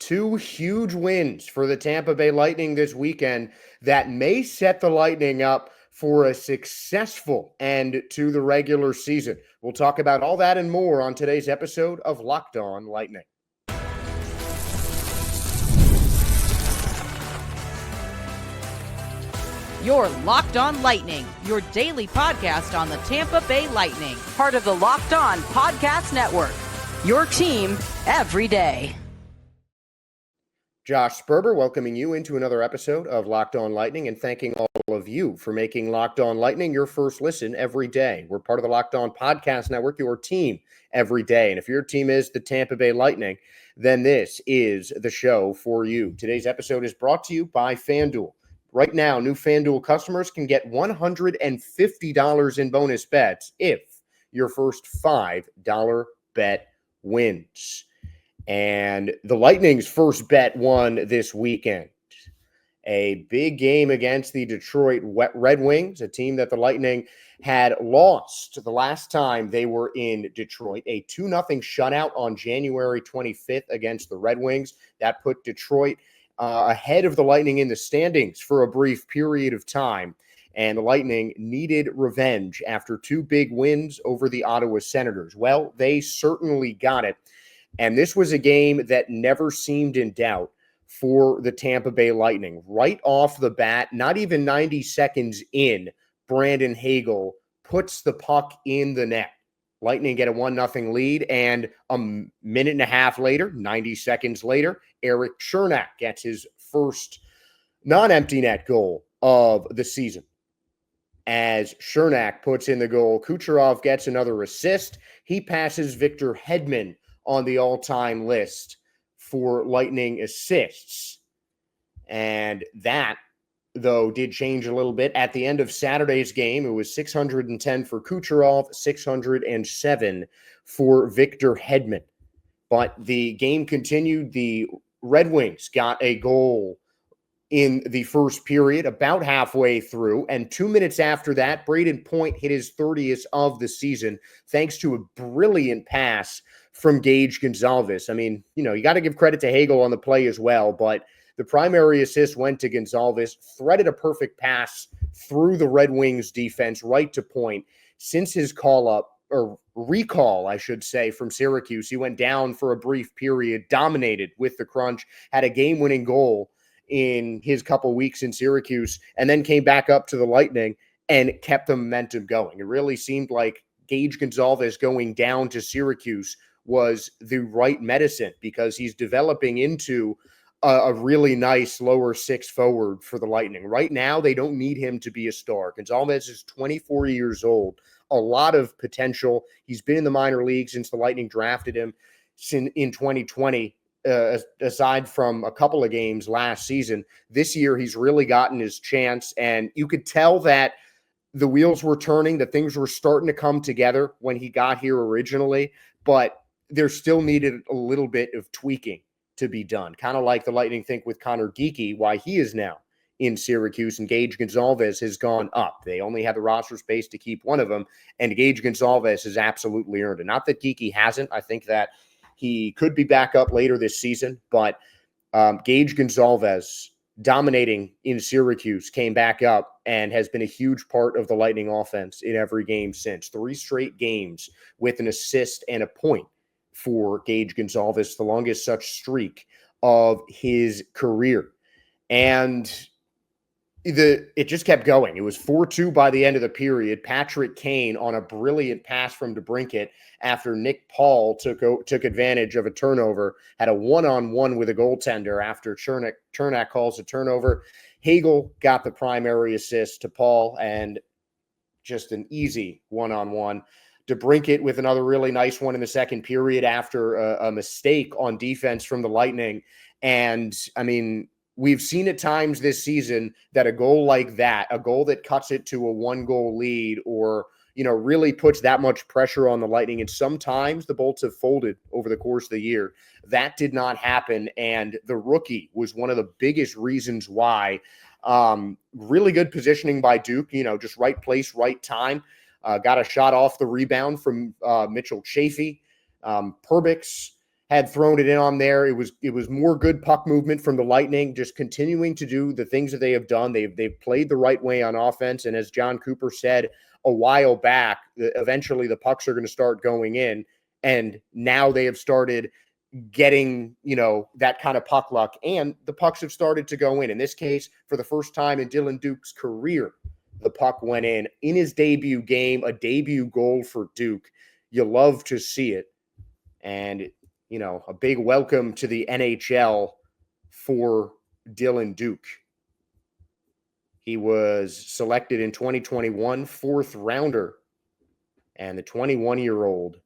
Two huge wins for the Tampa Bay Lightning this weekend that may set the Lightning up for a successful end to the regular season. We'll talk about all that and more on today's episode of Locked On Lightning. You're Locked On Lightning, your daily podcast on the Tampa Bay Lightning, part of the Locked On Podcast Network, your team every day. Josh Sperber welcoming you into another episode of Locked On Lightning and thanking all of you for making Locked On Lightning your first listen every day. We're part of the Locked On Podcast Network, your team every day. And if your team is the Tampa Bay Lightning, then this is the show for you. Today's episode is brought to you by FanDuel. Right now, new FanDuel customers can get $150 in bonus bets if your first $5 bet wins. And the Lightning's first bet won this weekend. A big game against the Detroit Red Wings, a team that the Lightning had lost the last time they were in Detroit. A 2-0 shutout on January 25th against the Red Wings. That put Detroit ahead of the Lightning in the standings for a brief period of time. And the Lightning needed revenge after two big wins over the Ottawa Senators. Well, they certainly got it. And this was a game that never seemed in doubt for the Tampa Bay Lightning. Right off the bat, not even 90 seconds in, Brandon Hagel puts the puck in the net. Lightning get a 1-0 lead, and a minute and a half later, 90 seconds later, Erik Cernak gets his first non-empty net goal of the season. As Cernak puts in the goal, Kucherov gets another assist. He passes Victor Hedman on the all-time list for Lightning assists. And that, though, did change a little bit. At the end of Saturday's game, it was 610 for Kucherov, 607 for Victor Hedman. But the game continued. The Red Wings got a goal in the first period, about halfway through. And 2 minutes after that, Braden Point hit his 30th of the season, thanks to a brilliant pass from Gage Gonzalez. I mean, you got to give credit to Hagel on the play as well, but the primary assist went to Gonzalez, threaded a perfect pass through the Red Wings defense right to Point. Since his recall, I should say, from Syracuse, he went down for a brief period, dominated with the crunch, had a game-winning goal in his couple weeks in Syracuse, and then came back up to the Lightning and kept the momentum going. It really seemed like Gage Gonzalez going down to Syracuse was the right medicine because he's developing into a really nice lower six forward for the Lightning. Right now, they don't need him to be a star. Gonzalez is 24 years old, a lot of potential. He's been in the minor leagues since the Lightning drafted him in 2020, aside from a couple of games last season. This year, he's really gotten his chance, and you could tell that the wheels were turning, that things were starting to come together when he got here originally, but there still needed a little bit of tweaking to be done. Kind of like the Lightning think with Connor Geekie, why he is now in Syracuse, and Gage Gonzalez has gone up. They only have the roster space to keep one of them, and Gage Gonzalez has absolutely earned it. Not that Geekie hasn't. I think that he could be back up later this season, but Gage Gonzalez, dominating in Syracuse, came back up and has been a huge part of the Lightning offense in every game since. 3 straight games with an assist and a point for Gage Gonzalez, the longest such streak of his career. And it just kept going. It was 4-2 by the end of the period. Patrick Kane on a brilliant pass from DeBrincat after Nick Paul took advantage of a turnover, had a one-on-one with a goaltender after Cernak calls a turnover. Hagel got the primary assist to Paul and just an easy one-on-one. DeBrincat with another really nice one in the second period after a mistake on defense from the Lightning. And, I mean, we've seen at times this season that a goal like that, a goal that cuts it to a 1-goal lead or, really puts that much pressure on the Lightning. And sometimes the Bolts have folded over the course of the year. That did not happen. And the rookie was one of the biggest reasons why. Really good positioning by Duke, just right place, right time. Got a shot off the rebound from Mitchell Chafee. Perbix had thrown it in on there. It was more good puck movement from the Lightning, just continuing to do the things that they have done. They've played the right way on offense, and as John Cooper said a while back, eventually the pucks are going to start going in, and now they have started getting, that kind of puck luck, and the pucks have started to go in. In this case, for the first time in Dylan Duke's career, the puck went in his debut game, a debut goal for Duke. You love to see it. And, a big welcome to the NHL for Dylan Duke. He was selected in 2021, fourth rounder. And the 21-year-old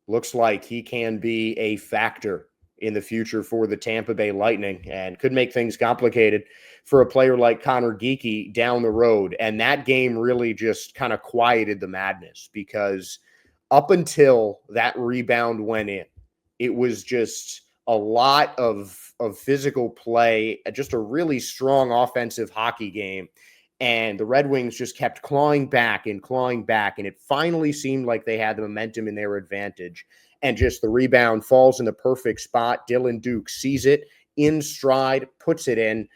looks like he can be a factor in the future for the Tampa Bay Lightning and could make things complicated for a player like Connor Geekie down the road. And that game really just kind of quieted the madness, because up until that rebound went in, it was just a lot of physical play, just a really strong offensive hockey game. And the Red Wings just kept clawing back. And it finally seemed like they had the momentum in their advantage. And just the rebound falls in the perfect spot. Dylan Duke sees it in stride, puts it in.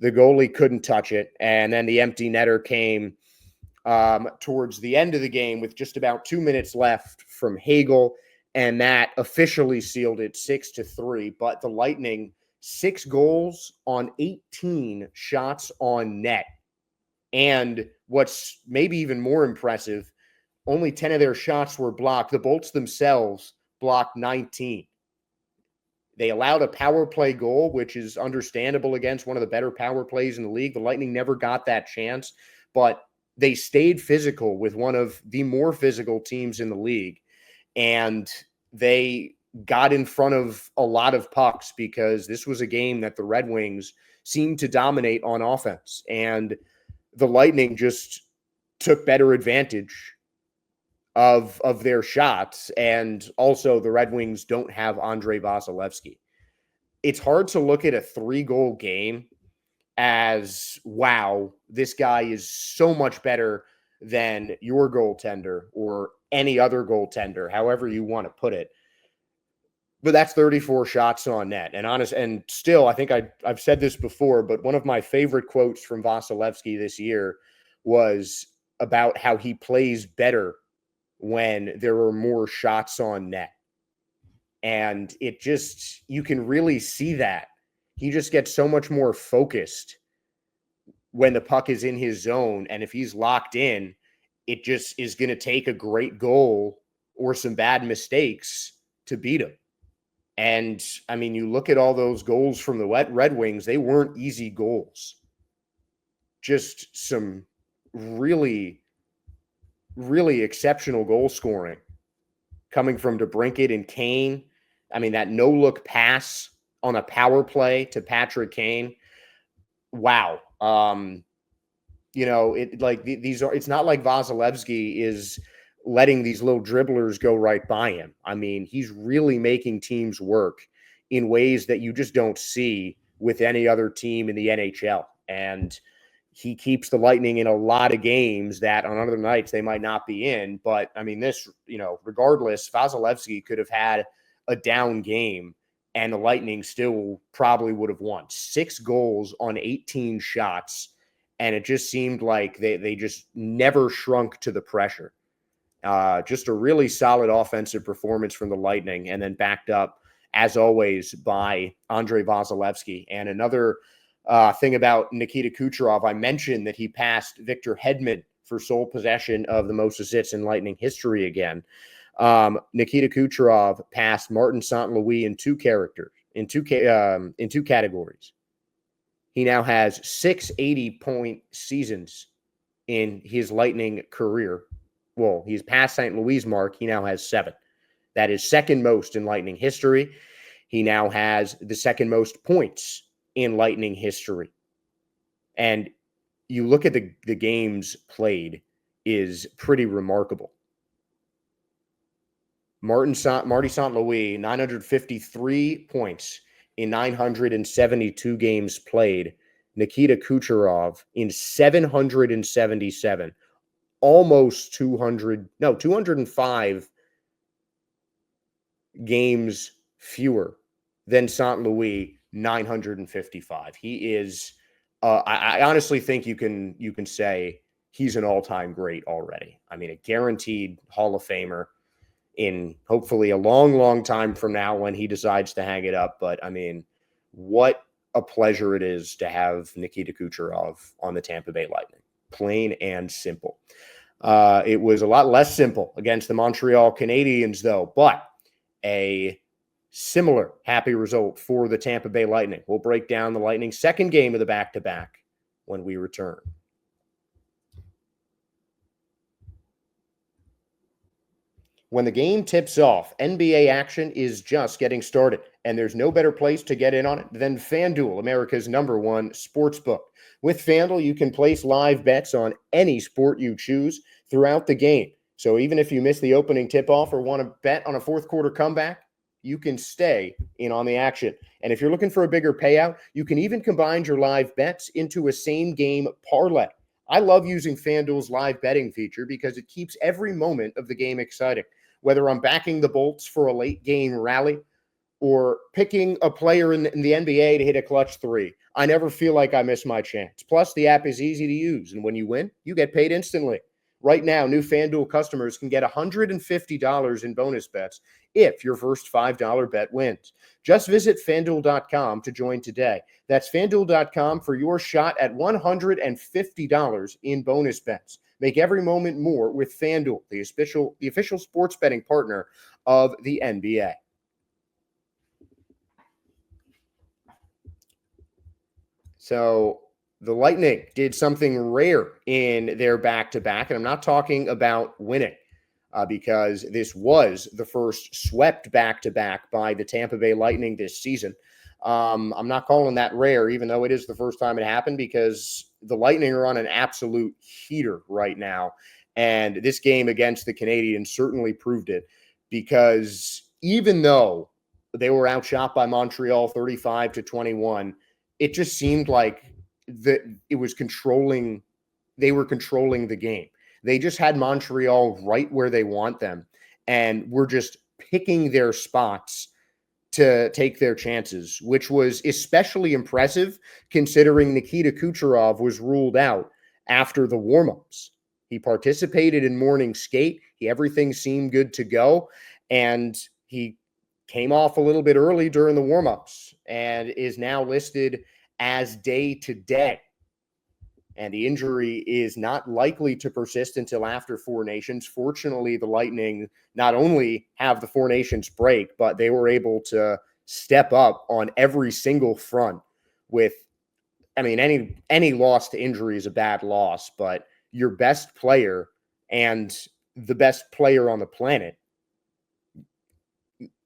The goalie couldn't touch it. And then the empty netter came towards the end of the game with just about 2 minutes left from Hagel. And that officially sealed it 6-3. But the Lightning, 6 goals on 18 shots on net. And what's maybe even more impressive, only 10 of their shots were blocked. The Bolts themselves blocked 19. They allowed a power play goal, which is understandable against one of the better power plays in the league. The Lightning never got that chance, but they stayed physical with one of the more physical teams in the league. And they got in front of a lot of pucks, because this was a game that the Red Wings seemed to dominate on offense. And the Lightning just took better advantage of their shots. And also the Red Wings don't have Andrei Vasilevsky. It's hard to look at a 3-goal game as, wow, this guy is so much better than your goaltender or any other goaltender, however you want to put it. But that's 34 shots on net. And still, I think I've said this before, but one of my favorite quotes from Vasilevsky this year was about how he plays better when there are more shots on net. And it just, you can really see that. He just gets so much more focused when the puck is in his zone. And if he's locked in, it just is going to take a great goal or some bad mistakes to beat him. And, I mean, you look at all those goals from the Red Wings, they weren't easy goals. Just some really, really exceptional goal scoring coming from DeBrincat and Kane. I mean, that no-look pass on a power play to Patrick Kane. Wow. It's not like Vasilevsky is letting these little dribblers go right by him. I mean, he's really making teams work in ways that you just don't see with any other team in the NHL. And he keeps the Lightning in a lot of games that on other nights they might not be in. But, I mean, regardless, Vasilevsky could have had a down game and the Lightning still probably would have won. 6 goals on 18 shots, and it just seemed like they just never shrunk to the pressure. Just a really solid offensive performance from the Lightning, and then backed up, as always, by Andrei Vasilevsky. And another thing about Nikita Kucherov, I mentioned that he passed Victor Hedman for sole possession of the most assists in Lightning history again. Nikita Kucherov passed Martin St. Louis in two categories. He now has 6 80-point seasons in his Lightning career. Well, he's passed St. Louis' mark. He now has 7. That is second most in Lightning history. He now has the second most points in Lightning history. And you look at the games played is pretty remarkable. Marty St. Louis, 953 points in 972 games played. Nikita Kucherov in 777, almost 205 games fewer than St. Louis, 955. He is, I honestly think you can say he's an all-time great already. I mean, a guaranteed Hall of Famer in hopefully a long, long time from now when he decides to hang it up. But I mean, what a pleasure it is to have Nikita Kucherov on the Tampa Bay Lightning. Plain and simple. It was a lot less simple against the Montreal Canadiens, though, but a similar happy result for the Tampa Bay Lightning. We'll break down the Lightning's second game of the back-to-back when we return. When the game tips off, NBA action is just getting started, and there's no better place to get in on it than FanDuel, America's #1 sportsbook. With FanDuel, you can place live bets on any sport you choose throughout the game. So even if you miss the opening tip-off or want to bet on a fourth-quarter comeback, you can stay in on the action. And if you're looking for a bigger payout, you can even combine your live bets into a same-game parlay. I love using FanDuel's live betting feature because it keeps every moment of the game exciting. Whether I'm backing the Bolts for a late-game rally or picking a player in the NBA to hit a clutch three, I never feel like I miss my chance. Plus, the app is easy to use, and when you win, you get paid instantly. Right now, new FanDuel customers can get $150 in bonus bets if your first $5 bet wins. Just visit FanDuel.com to join today. That's FanDuel.com for your shot at $150 in bonus bets. Make every moment more with FanDuel, the official sports betting partner of the NBA. So the Lightning did something rare in their back-to-back, and I'm not talking about winning because this was the first swept back-to-back by the Tampa Bay Lightning this season. I'm not calling that rare, even though it is the first time it happened, because the Lightning are on an absolute heater right now. And this game against the Canadiens certainly proved it, because even though they were outshot by Montreal 35-21, it just seemed like they were controlling the game. They just had Montreal right where they want them, and were just picking their spots to take their chances, which was especially impressive considering Nikita Kucherov was ruled out after the warmups. He participated in morning skate. Everything seemed good to go, and he came off a little bit early during the warmups and is now listed as day-to-day. And the injury is not likely to persist until after Four Nations. Fortunately, the Lightning not only have the Four Nations break, but they were able to step up on every single front with, I mean, any loss to injury is a bad loss, but your best player and the best player on the planet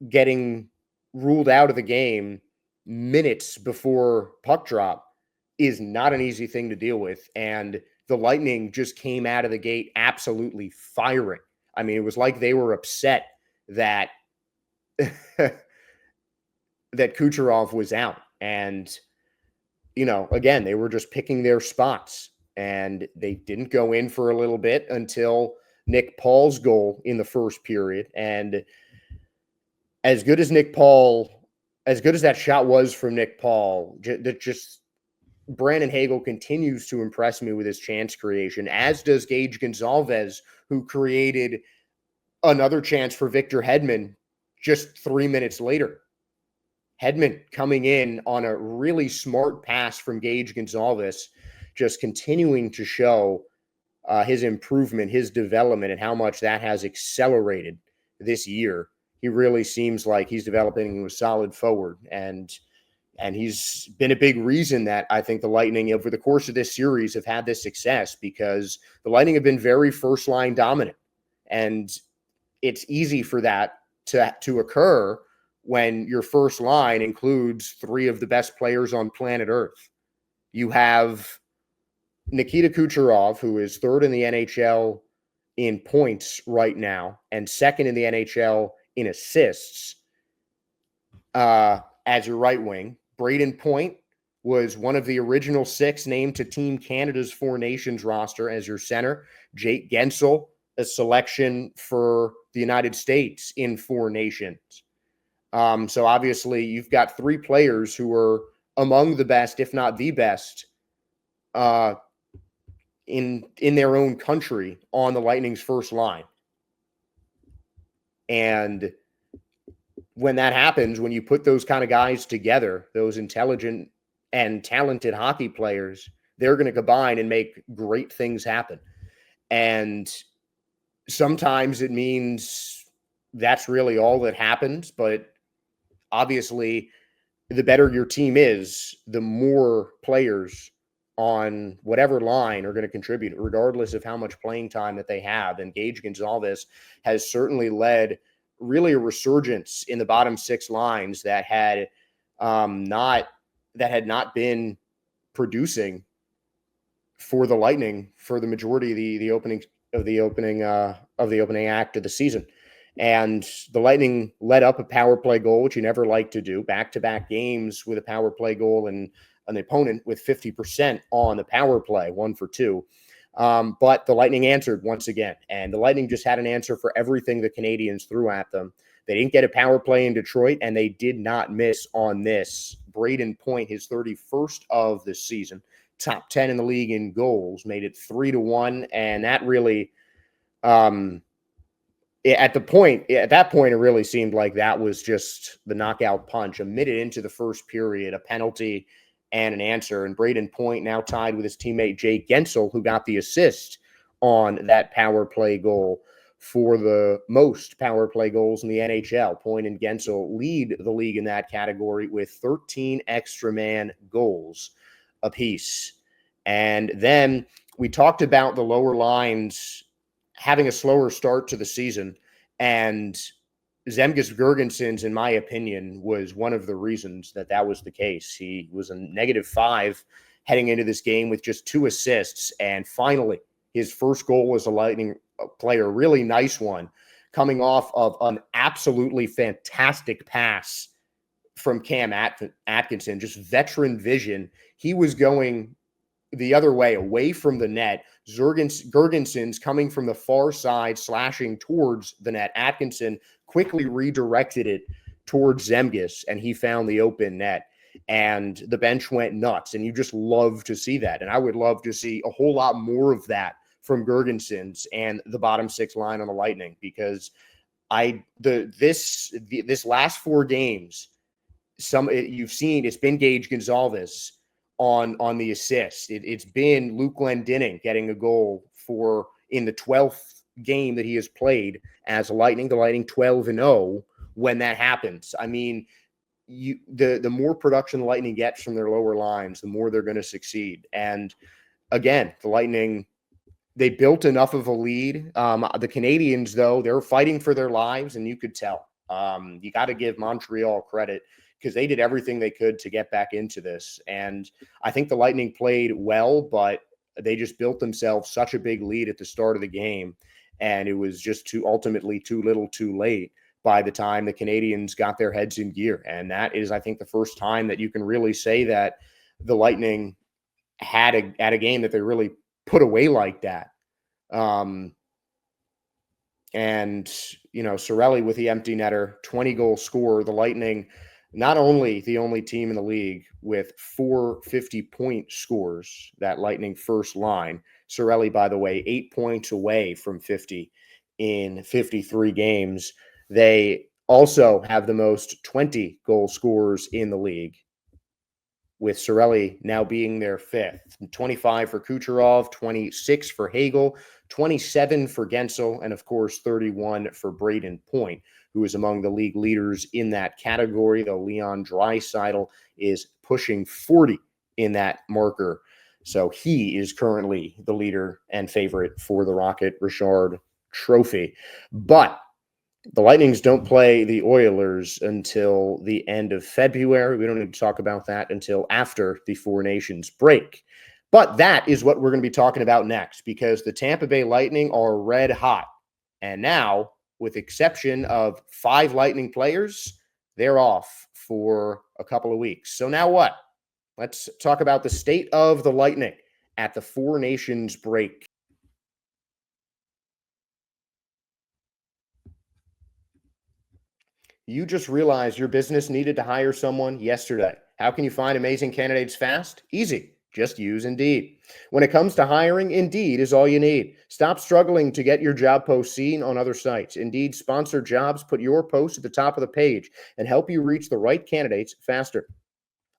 getting ruled out of the game minutes before puck drop is not an easy thing to deal with. And the Lightning just came out of the gate absolutely firing. I mean, it was like they were upset that that Kucherov was out. And, you know, again, they were just picking their spots, and they didn't go in for a little bit until Nick Paul's goal in the first period. And as good as that shot was from Nick Paul, just Brandon Hagel continues to impress me with his chance creation, as does Gage Gonzalez, who created another chance for Victor Hedman just 3 minutes later. Hedman coming in on a really smart pass from Gage Gonzalez, just continuing to show his improvement, his development, and how much that has accelerated this year. He really seems like he's developing into a solid forward, and he's been a big reason that I think the Lightning, over the course of this series, have had this success, because the Lightning have been very first-line dominant. And it's easy for that to occur when your first line includes three of the best players on planet Earth. You have Nikita Kucherov, who is third in the NHL in points right now and second in the NHL in assists as your right wing. Braden Point was one of the original six named to Team Canada's Four Nations roster as your center. Jake Gensel, a selection for the United States in Four Nations. So obviously you've got three players who are among the best, if not the best, uh, in their own country on the Lightning's first line. And when that happens, when you put those kind of guys together, those intelligent and talented hockey players, they're going to combine and make great things happen. And sometimes it means that's really all that happens. But obviously, the better your team is, the more players on whatever line are going to contribute, regardless of how much playing time that they have. And Gage Gonzalez has certainly led really a resurgence in the bottom six lines that had not been producing for the Lightning for the majority of the opening act of the season. And the Lightning let up a power play goal, which you never like to do, back-to-back games with a power play goal and an opponent with 50% on the power play, 1 for 2. But the Lightning answered once again, and the Lightning just had an answer for everything the Canadiens threw at them. They didn't get a power play in Detroit, and they did not miss on this. Braden Point, his 31st of the season, top 10 in the league in goals, made it 3-1, and that really at that point, it really seemed like that was just the knockout punch. A minute into the first period, a penalty and an answer. And Braden Point now tied with his teammate Jay Gensel, who got the assist on that power play goal for the most power play goals in the NHL. Point and Gensel lead the league in that category with 13 extra man goals apiece. And then we talked about the lower lines having a slower start to the season. And Zemgus Girgensons, in my opinion, was one of the reasons that was the case. He was a -5 heading into this game with just 2 assists. And finally, his first goal was a Lightning player, really nice one, coming off of an absolutely fantastic pass from Cam Atkinson, just veteran vision. He was going the other way, away from the net. Girgensons coming from the far side, slashing towards the net. Atkinson quickly redirected it towards Zemgus, and he found the open net. And the bench went nuts, and you just love to see that. And I would love to see a whole lot more of that from Girgensons and the bottom six line on the Lightning, because this last 4 games, you've seen it's been Gage Gonzalez on the assist. It's been Luke Glendening getting a goal in the 12th game that he has played as a Lightning. The Lightning 12-0 when that happens. I mean, the more production the Lightning gets from their lower lines, the more they're going to succeed. And again, the Lightning, they built enough of a lead. The Canadiens, though, they're fighting for their lives, and you could tell. You got to give Montreal credit, because they did everything they could to get back into this. And I think the Lightning played well, but they just built themselves such a big lead at the start of the game. And it was just ultimately too little too late by the time the Canadiens got their heads in gear. And that is, I think, the first time that you can really say that the Lightning had a game that they really put away like that. And, Cirelli with the empty netter, 20-goal scorer. The Lightning, not only the only team in the league with 4 50-point scores, that Lightning first line. Cirelli, by the way, 8 points away from 50 in 53 games. They also have the most 20-goal scorers in the league, with Cirelli now being their 5th. 25 for Kucherov, 26 for Hagel, 27 for Gensel, and of course 31 for Braden Point, who is among the league leaders in that category, though Leon Draisaitl is pushing 40 in that marker. So he is currently the leader and favorite for the Rocket Richard Trophy. But the Lightnings don't play the Oilers until the end of February. We don't need to talk about that until after the Four Nations break. But that is what we're going to be talking about next, because the Tampa Bay Lightning are red hot. And now, with exception of 5 Lightning players, they're off for a couple of weeks. So now what? Let's talk about the state of the Lightning at the Four Nations break. You just realized your business needed to hire someone yesterday. How can you find amazing candidates fast? Easy. Just use Indeed. When it comes to hiring, Indeed is all you need. Stop struggling to get your job post seen on other sites. Indeed sponsored jobs put your post at the top of the page and help you reach the right candidates faster.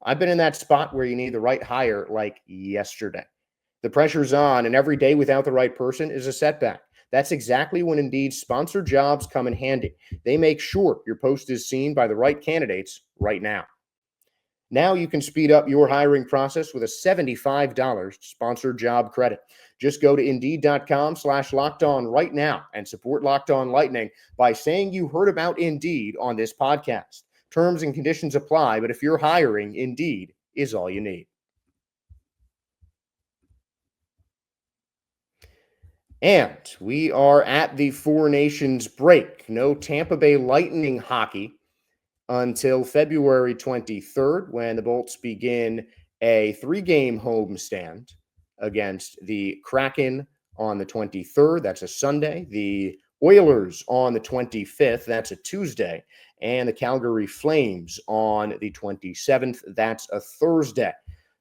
I've been in that spot where you need the right hire like yesterday. The pressure's on, and every day without the right person is a setback. That's exactly when Indeed's sponsored jobs come in handy. They make sure your post is seen by the right candidates right now. Now you can speed up your hiring process with a $75 sponsored job credit. Just go to Indeed.com/LockedOn right now and support Locked On Lightning by saying you heard about Indeed on this podcast. Terms and conditions apply, but if you're hiring, Indeed is all you need. And we are at the Four Nations break. No Tampa Bay Lightning hockey until February 23rd, when the Bolts begin a 3-game homestand against the Kraken on the 23rd. That's a Sunday. The Oilers on the 25th. That's a Tuesday. And the Calgary Flames on the 27th. That's a Thursday.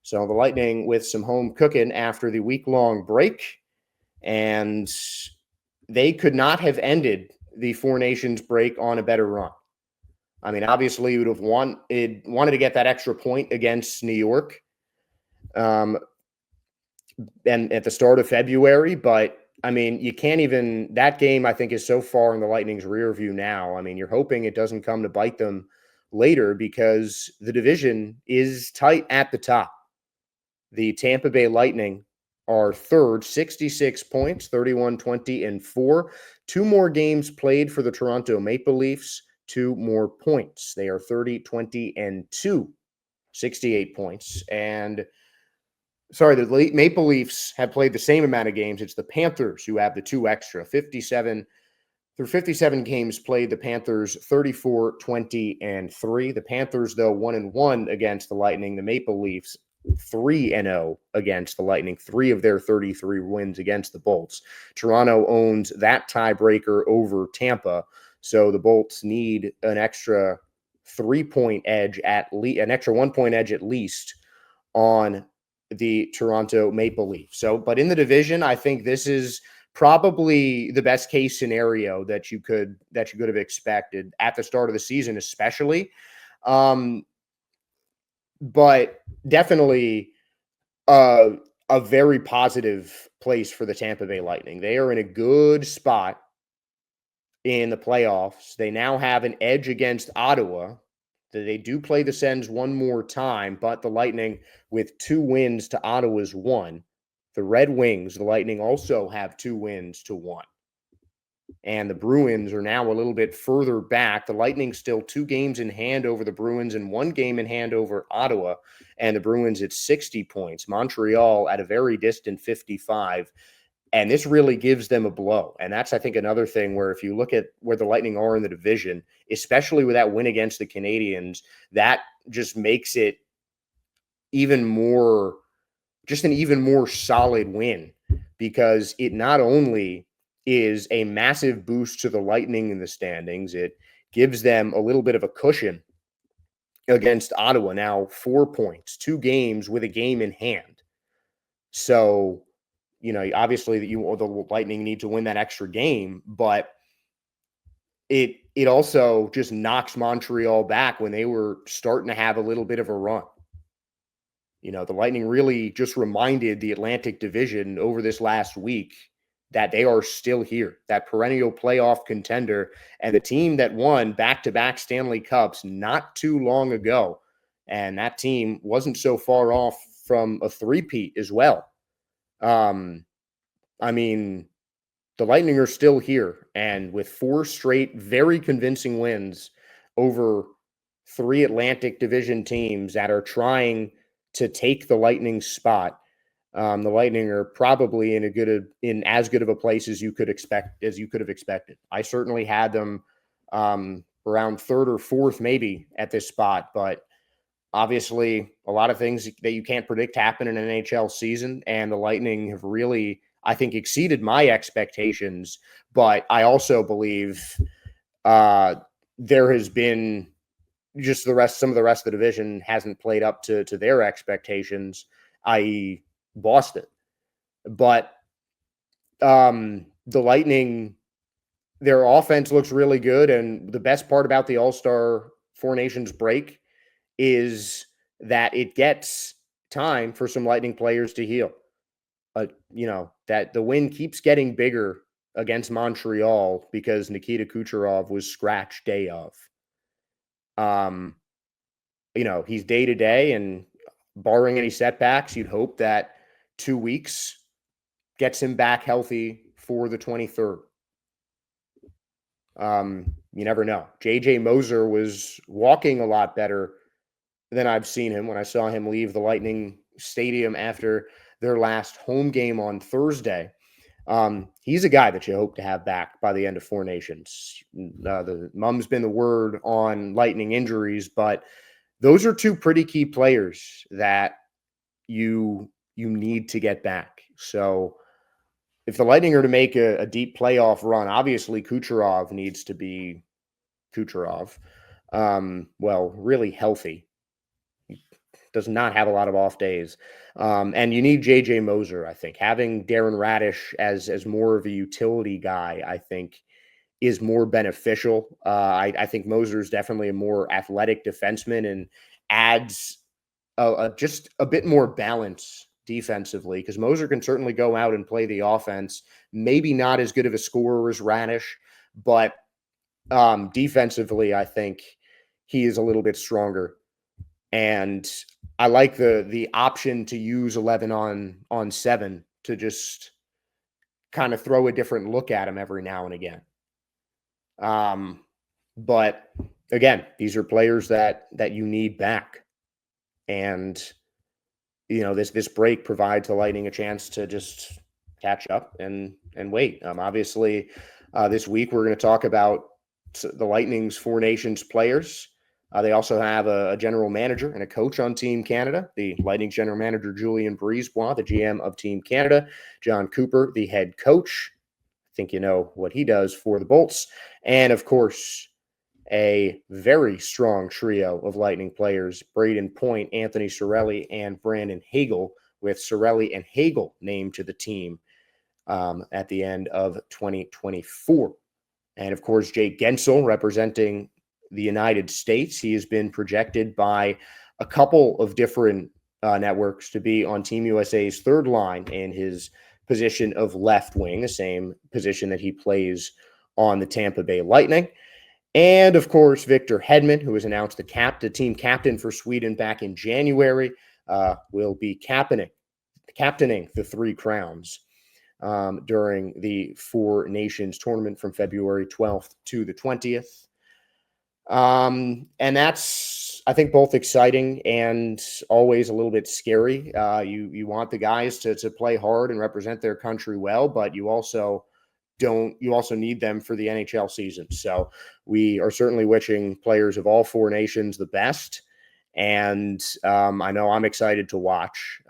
So the Lightning with some home cooking after the week-long break. And they could not have ended the Four Nations break on a better run. I mean, obviously, you would have wanted to get that extra point against New York and at the start of February. But, I mean, you can't even – that game, I think, is so far in the Lightning's rear view now. I mean, you're hoping it doesn't come to bite them later because the division is tight at the top. The Tampa Bay Lightning are third, 66 points, 31-20-4. 2 more games played for the Toronto Maple Leafs, 2 more points. They are 30-20-2, 68 points. And the Maple Leafs have played the same amount of games. It's the Panthers who have the 2 extra. 57 games played, the Panthers 34-20-3. The Panthers, though, 1-1 against the Lightning. The Maple Leafs 3-0 against the Lightning, 3 of their 33 wins against the Bolts. Toronto owns that tiebreaker over Tampa, so the Bolts need an extra 3-point edge an extra 1-point edge at least on the Toronto Maple Leafs. But in the division, I think this is probably the best case scenario that you could have expected at the start of the season, especially. But definitely a very positive place for the Tampa Bay Lightning. They are in a good spot in the playoffs. They now have an edge against Ottawa. They do play the Sens one more time, but the Lightning with 2 wins to Ottawa's 1. The Red Wings, the Lightning also have 2 wins to 1. And the Bruins are now a little bit further back. The Lightning still 2 games in hand over the Bruins and 1 game in hand over Ottawa. And the Bruins at 60 points. Montreal at a very distant 55. And this really gives them a blow. And that's, I think, another thing where if you look at where the Lightning are in the division, especially with that win against the Canadiens, that just makes it even more, just an even more solid win, because it not only is a massive boost to the Lightning in the standings, it gives them a little bit of a cushion against Ottawa. Now 4 points, 2 games with a game in hand. So, obviously the Lightning need to win that extra game, but it also just knocks Montreal back when they were starting to have a little bit of a run. The Lightning really just reminded the Atlantic Division over this last week that they are still here, that perennial playoff contender, and the team that won back-to-back Stanley Cups not too long ago. And that team wasn't so far off from a three-peat as well. I mean, the Lightning are still here, and with 4 straight very convincing wins over 3 Atlantic Division teams that are trying to take the Lightning's spot, the Lightning are probably in as good of a place as you could have expected. I certainly had them around 3rd or 4th maybe at this spot, but obviously a lot of things that you can't predict happen in an NHL season, and the Lightning have really, I think, exceeded my expectations. But I also believe there has been just some of the rest of the division hasn't played up to their expectations, i.e. Boston. But the Lightning, their offense looks really good. And the best part about the All-Star Four Nations break is that it gets time for some Lightning players to heal. That the win keeps getting bigger against Montreal because Nikita Kucherov was scratched day of. He's day to day, and barring any setbacks, you'd hope that 2 weeks gets him back healthy for the 23rd. You never know. JJ Moser was walking a lot better than I've seen him when I saw him leave the Lightning Stadium after their last home game on Thursday. He's a guy that you hope to have back by the end of Four Nations. The mum's been the word on Lightning injuries, but those are two pretty key players that you need to get back. So if the Lightning are to make a deep playoff run, obviously Kucherov needs to be Kucherov. Really healthy. He does not have a lot of off days. And you need JJ Moser, I think. Having Darren Radish as more of a utility guy, I think, is more beneficial. I think Moser is definitely a more athletic defenseman and adds just a bit more balance defensively, because Moser can certainly go out and play the offense. Maybe not as good of a scorer as Radish, but defensively, I think he is a little bit stronger. And I like the option to use 11 on 7 to just kind of throw a different look at him every now and again. But again, these are players that you need back. And this break provides the Lightning a chance to just catch up and wait. Obviously, this week we're going to talk about the Lightning's Four Nations players. They also have a general manager and a coach on Team Canada. The Lightning's general manager, Julien Brisebois, the GM of Team Canada, John Cooper, the head coach. I think you know what he does for the Bolts. And, of course, a very strong trio of Lightning players, Braden Point, Anthony Cirelli, and Brandon Hagel, with Cirelli and Hagel named to the team at the end of 2024. And, of course, Jake Gensel representing the United States. He has been projected by a couple of different networks to be on Team USA's third line in his position of left wing, the same position that he plays on the Tampa Bay Lightning. And, of course, Victor Hedman, who was announced the team captain for Sweden back in January, will be captaining the Three Crowns during the Four Nations tournament from February 12th to the 20th. And that's, I think, both exciting and always a little bit scary. You want the guys to play hard and represent their country well, but you also need them for the NHL season. So we are certainly wishing players of all four nations the best. And I know I'm excited to watch.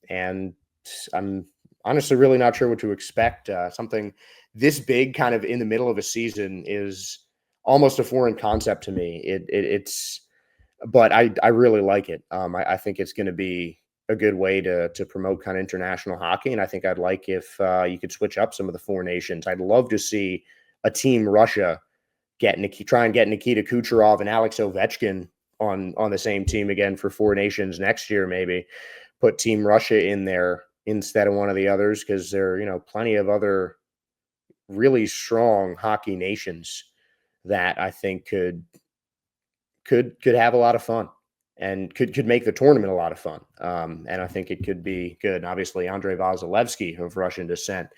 And I'm honestly really not sure what to expect. Something this big kind of in the middle of a season is almost a foreign concept to me. But I really like it. I think it's going to be a good way to promote kind of international hockey. And I think I'd like if you could switch up some of the four nations. I'd love to see a Team Russia try and get Nikita Kucherov and Alex Ovechkin on the same team again for Four Nations next year. Maybe put Team Russia in there instead of one of the others, because there are plenty of other really strong hockey nations that I think could have a lot of fun and could make the tournament a lot of fun. And I think it could be good. And obviously, Andrei Vasilevsky of Russian descent,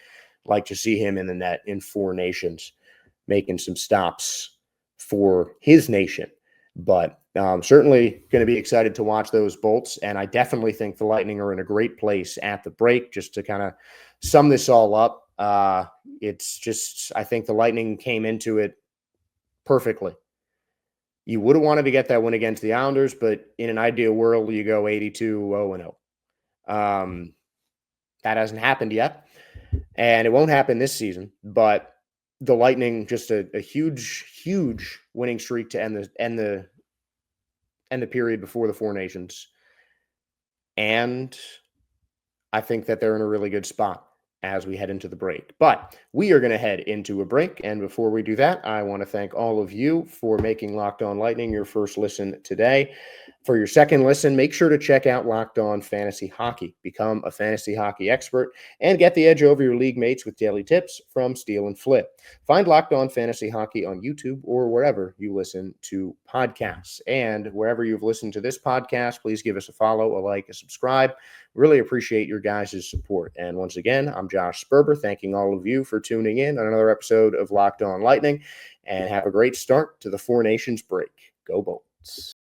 like to see him in the net in Four Nations, making some stops for his nation. But certainly going to be excited to watch those Bolts. And I definitely think the Lightning are in a great place at the break. Just to kind of sum this all up, it's just, I think the Lightning came into it perfectly. You would have wanted to get that win against the Islanders, but in an ideal world, you go 82-0-0. That hasn't happened yet, and it won't happen this season. But the Lightning just a huge winning streak to end the period before the Four Nations. And I think that they're in a really good spot as we head into the break. But we are going to head into a break. And before we do that, I want to thank all of you for making Locked On Lightning your first listen today. For your second listen, make sure to check out Locked On Fantasy Hockey. Become a fantasy hockey expert and get the edge over your league mates with daily tips from Steal and Flip. Find Locked On Fantasy Hockey on YouTube or wherever you listen to podcasts. And wherever you've listened to this podcast, please give us a follow, a like, a subscribe. Really appreciate your guys' support. And once again, I'm Josh Sperber, thanking all of you for tuning in on another episode of Locked On Lightning. And have a great start to the Four Nations break. Go Bolts.